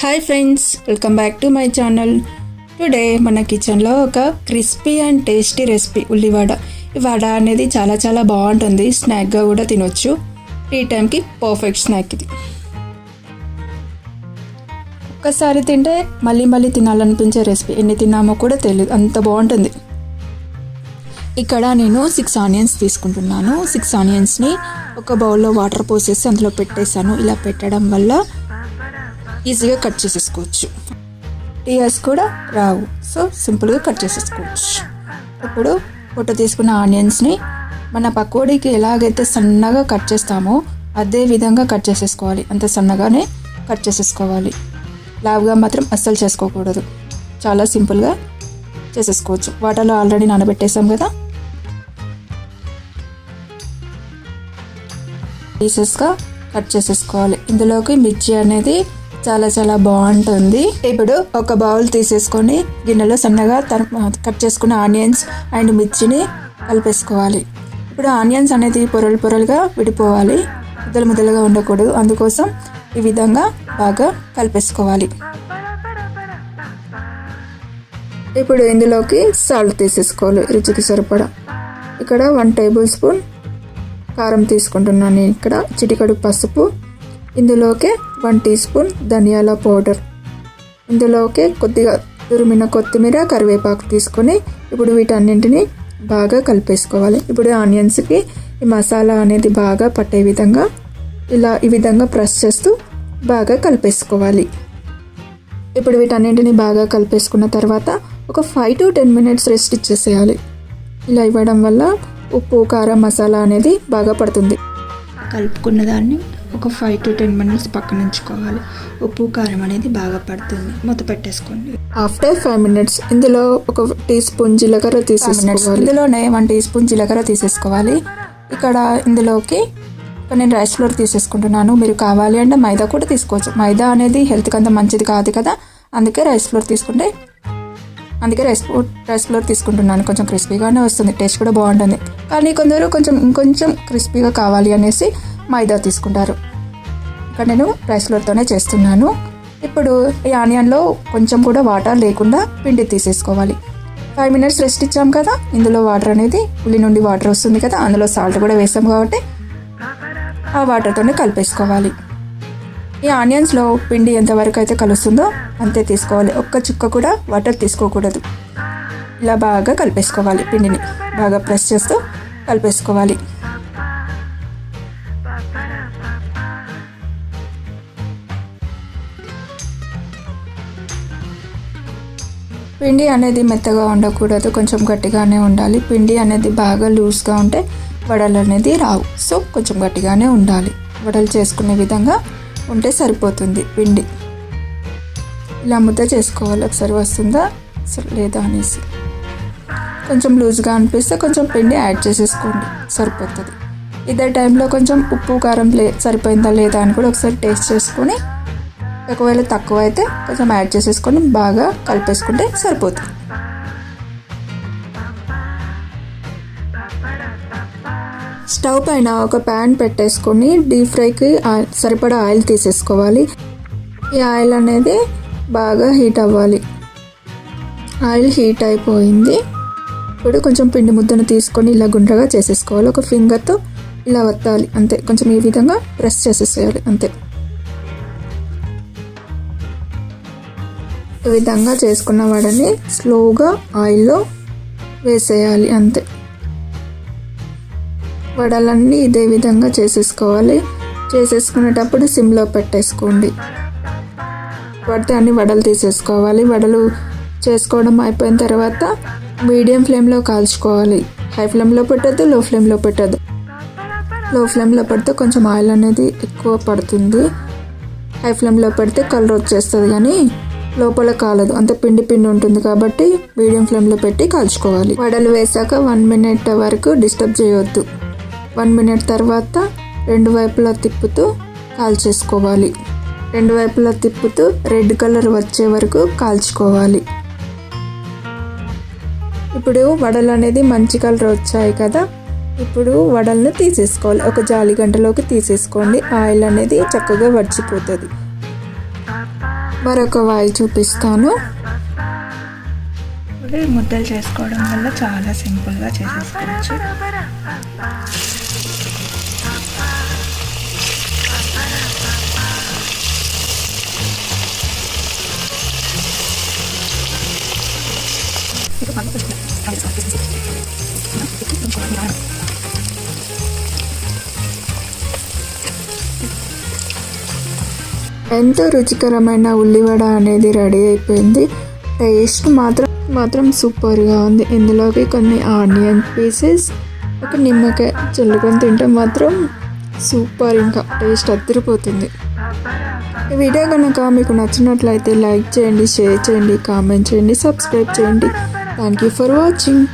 Hi friends, welcome back to my channel. Today మన కిచెన్లో ఒక క్రిస్పీ అండ్ టేస్టీ రెసిపీ ఉల్లివడ. ఈ వడ అనేది చాలా చాలా బాగుంటుంది. స్నాక్గా కూడా తినొచ్చు. టీ టైంకి పర్ఫెక్ట్ స్నాక్ ఇది. ఒక్కసారి తింటే మళ్ళీ మళ్ళీ తినాలనిపించే రెసిపీ. ఎన్ని తిన్నామో కూడా తెలియదు, అంత బాగుంటుంది. ఇక్కడ నేను 6 ఆనియన్స్ తీసుకుంటున్నాను. 6 ఆనియన్స్ని ఒక బౌల్లో వాటర్ పోసేసి అందులో పెట్టేశాను. ఇలా పెట్టడం వల్ల ఈజీగా కట్ చేసేసుకోవచ్చు. టీయర్స్ కూడా రావు, సో సింపుల్గా కట్ చేసేసుకోవచ్చు. ఇప్పుడు పొట్ట తీసుకున్న ఆనియన్స్ని మన పకోడీకి ఎలాగైతే సన్నగా కట్ చేస్తామో అదే విధంగా కట్ చేసేసుకోవాలి. అంత సన్నగానే కట్ చేసేసుకోవాలి. లావుగా మాత్రం అస్సలు చేసుకోకూడదు. చాలా సింపుల్గా చేసేసుకోవచ్చు. వాటర్లో ఆల్రెడీ నానబెట్టేసాం కదా. పీసెస్గా కట్ చేసేసుకోవాలి. ఇందులోకి మిర్చి అనేది చాలా చాలా బాగుంటుంది. ఇప్పుడు ఒక బౌల్ తీసేసుకొని గిన్నెలో సన్నగా కట్ చేసుకున్న ఆనియన్స్ అండ్ మిర్చిని కలిపేసుకోవాలి. ఇప్పుడు ఆనియన్స్ అనేది పొరలు పొరలుగా విడిపోవాలి, ముద్దలు ముద్దలుగా ఉండకూడదు. అందుకోసం ఈ విధంగా బాగా కలిపేసుకోవాలి. ఇప్పుడు ఇందులోకి సాల్ట్ తీసేసుకోవాలి రుచికి సరిపడా. ఇక్కడ 1 టేబుల్ స్పూన్ కారం తీసుకుంటున్నాను. ఇక్కడ చిటికెడు పసుపు, ఇందులోకి 1 టీ స్పూన్ ధనియాల పౌడర్, ఇందులోకి కొద్దిగా తురిమిన కొత్తిమీర, కరివేపాకు తీసుకొని ఇప్పుడు వీటన్నింటినీ బాగా కలిపేసుకోవాలి. ఇప్పుడు ఆనియన్స్కి ఈ మసాలా అనేది బాగా పట్టే విధంగా ఈ విధంగా ప్రెస్ చేస్తూ బాగా కలిపేసుకోవాలి. ఇప్పుడు వీటన్నింటినీ బాగా కలిపేసుకున్న తర్వాత ఒక 5 to 10 మినిట్స్ రెస్ట్ ఇచ్చేసేయాలి. ఇలా ఇవ్వడం వల్ల ఉప్పు, కారం, మసాలా అనేది బాగా పడుతుంది. కలుపుకున్న దాన్ని ఒక 5 to 10 మినిట్స్ పక్కన ఉంచుకోవాలి. ఉప్పు, కారం అనేది బాగా పడుతుంది. మూత పెట్టేసుకోండి. ఆఫ్టర్ 5 మినిట్స్ ఇందులో ఒక టీ స్పూన్ జీలకర్ర తీసేసుకోవాలి. ఇందులోనే 1 టీ స్పూన్ జీలకర్ర తీసేసుకోవాలి. ఇక్కడ ఇందులోకి నేను రైస్ ఫ్లోర్ తీసేసుకుంటున్నాను. మీరు కావాలి అంటే మైదా కూడా తీసుకోవచ్చు. మైదా అనేది హెల్త్కి అంత మంచిది కాదు కదా, అందుకే రైస్ ఫ్లోర్ తీసుకుంటున్నాను. కొంచెం క్రిస్పీగానే వస్తుంది, టేస్ట్ కూడా బాగుంటుంది. కానీ కొందరు ఇంకొంచెం క్రిస్పీగా కావాలి అనేసి మైదా తీసుకుంటారు. ఇక్కడ నేను రైస్ ఫ్లోర్తోనే చేస్తున్నాను. ఇప్పుడు ఈ ఆనియన్లో కొంచెం కూడా వాటర్ లేకుండా పిండి తీసేసుకోవాలి. 5 మినిట్స్ రెస్ట్ ఇచ్చాం కదా, ఇందులో వాటర్ అనేది ఉల్లి నుండి వాటర్ వస్తుంది కదా, అందులో సాల్ట్ కూడా వేసాం కాబట్టి ఆ వాటర్తోనే కలిపేసుకోవాలి. ఈ ఆనియన్స్లో పిండి ఎంతవరకు అయితే కలుస్తుందో అంతే తీసుకోవాలి. ఒక్క చుక్క కూడా వాటర్ తీసుకోకూడదు. ఇలా బాగా కలిపేసుకోవాలి. పిండిని బాగా ప్రెస్ చేస్తూ కలిపేసుకోవాలి. పిండి అనేది మెత్తగా ఉండకూడదు, కొంచెం గట్టిగానే ఉండాలి. పిండి అనేది బాగా లూజ్గా ఉంటే వడలు అనేది రావు. సో కొంచెం గట్టిగానే ఉండాలి. వడలు చేసుకునే విధంగా ఉంటే సరిపోతుంది. పిండి ఇలా ముద్ద చేసుకోవాలి. ఒకసారి వస్తుందా లేదా అనేసి. కొంచెం లూజ్గా అనిపిస్తే కొంచెం పిండి యాడ్ చేసేసుకోండి, సరిపోతుంది. ఇదే టైంలో కొంచెం ఉప్పు, కారం సరిపోయిందా లేదా అని కూడా ఒకసారి టేస్ట్ చేసుకొని, ఒకవేళ తక్కువ అయితే కొంచెం యాడ్ చేసేసుకొని బాగా కలిపేసుకుంటే సరిపోతుంది. స్టవ్ పైన ఒక ప్యాన్ పెట్టేసుకొని డీప్ ఫ్రైకి సరిపడా ఆయిల్ తీసేసుకోవాలి. ఈ ఆయిల్ అనేది బాగా హీట్ అవ్వాలి. ఆయిల్ హీట్ అయిపోయింది. ఇప్పుడు కొంచెం పిండి ముద్దను తీసుకొని ఇలా గుండ్రగా చేసేసుకోవాలి. ఒక ఫింగర్తో ఇలా వత్తాలి, అంతే. కొంచెం ఈ విధంగా ప్రెస్ చేసేసేయాలి, అంతే. ఈ విధంగా చేసుకున్న వాడని స్లోగా ఆయిల్లో వేసేయాలి, అంతే. వడలన్నీ ఇదే విధంగా చేసేసుకోవాలి. చేసేసుకునేటప్పుడు సిమ్లో పెట్టేసుకోండి. పడితే అన్ని వడలు తీసేసుకోవాలి. వడలు చేసుకోవడం అయిపోయిన తర్వాత మీడియం ఫ్లేమ్లో కాల్చుకోవాలి. హై ఫ్లేమ్లో పెట్టద్దు, లో ఫ్లేమ్లో పెట్టద్దు. లో ఫ్లేమ్లో పెడితే కొంచెం ఆయిల్ అనేది ఎక్కువ పడుతుంది. హై ఫ్లేమ్లో పెడితే కలర్ వచ్చేస్తుంది కానీ లోపల కాలదు, అంత పిండి ఉంటుంది కాబట్టి మీడియం ఫ్లేమ్లో పెట్టి కాల్చుకోవాలి. వడలు వేసాక 1 మినిట్ వరకు డిస్టర్బ్ చేయవద్దు. 1 మినిట్ తర్వాత 2 వైపులా తిప్పుతూ కాల్చేసుకోవాలి. 2 వైపులా తిప్పుతూ రెడ్ కలర్ వచ్చే వరకు కాల్చుకోవాలి. ఇప్పుడు వడలు అనేది మంచి కలర్ వచ్చాయి కదా, ఇప్పుడు వడలను తీసేసుకోవాలి. ఒక జాలి గంటలోకి తీసేసుకోండి. ఆయిల్ అనేది చక్కగా వడిచిపోతుంది. మరొక వాయి చూపిస్తాను. ముద్దలు చేసుకోవడం వల్ల చాలా సింపుల్గా చేసేసుకోవచ్చు. ఎంతో రుచికరమైన ఉల్లివడ అనేది రెడీ అయిపోయింది. టేస్ట్ మాత్రం సూపర్గా ఉంది. ఇందులోకి కొన్ని ఆనియన్ పీసెస్, ఒక నిమ్మకాయ చల్లుకొని తింటే మాత్రం సూపర్, ఇంకా టేస్ట్ అదిరిపోతుంది. ఈ వీడియో కనుక మీకు నచ్చినట్లయితే లైక్ చేయండి, షేర్ చేయండి, కామెంట్ చేయండి, సబ్స్క్రైబ్ చేయండి. Thank you for watching.